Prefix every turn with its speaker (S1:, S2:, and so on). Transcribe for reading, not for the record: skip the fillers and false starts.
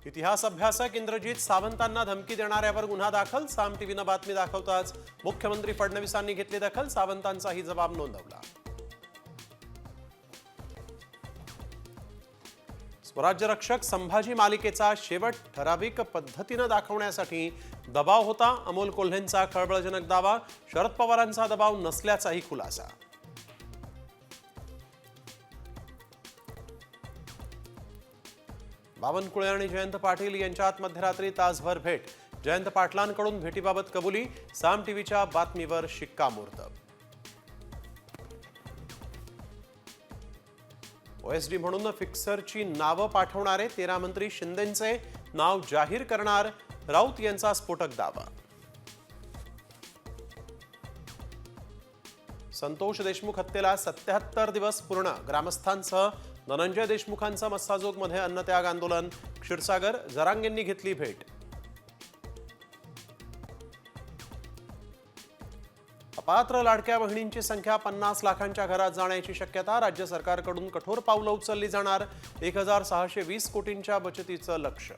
S1: इतिहास अभ्यासक इंद्रजित सावंतांना धमकी देणाऱ्यावर गुन्हा दाखल। साम टीव्हीनं बातमी दाखवताच मुख्यमंत्री फडणवीसांनी घेतली दखल। सावंतांचाही जबाब नोंदवला। स्वराज्य रक्षक संभाजी मालिकेचा शेवट ठराविक पद्धतीने दाखवण्यासाठी दबाव होता। अमोल कोल्हेंचा खळबळजनक दावा। शरद पवारांचा दबाव नसल्याचाही खुलासा। बावनकुळे आणि जयंत पाटील यांच्यात मध्यरात्री तासभर भेट। जयंत पाटलांकडून भेटीबाबत कबुली। साम टीव्हीच्या बातमीवर शिक्कामोर्तब। ओएसडी म्हणून फिक्सरची नावं पाठवणारे 13 मंत्री शिंदेंचे नाव जाहीर करणार। राऊत यांचा स्फोटक दावा। संतोष देशमुख हत्येला 77 दिवस पूर्ण। ग्रामस्थांसह धनंजय देशमुखांचं मस्साजोगमध्ये अन्नत्याग आंदोलन। क्षीरसागर जरांगेंनी घेतली भेट। अपात्र लाडक्या बहिणींची संख्या 50 लाखांच्या घरात जाण्याची शक्यता। राज्य सरकारकडून कठोर पावलं उचलली जाणार। 1620 कोटींच्या बचतीचं लक्ष्य।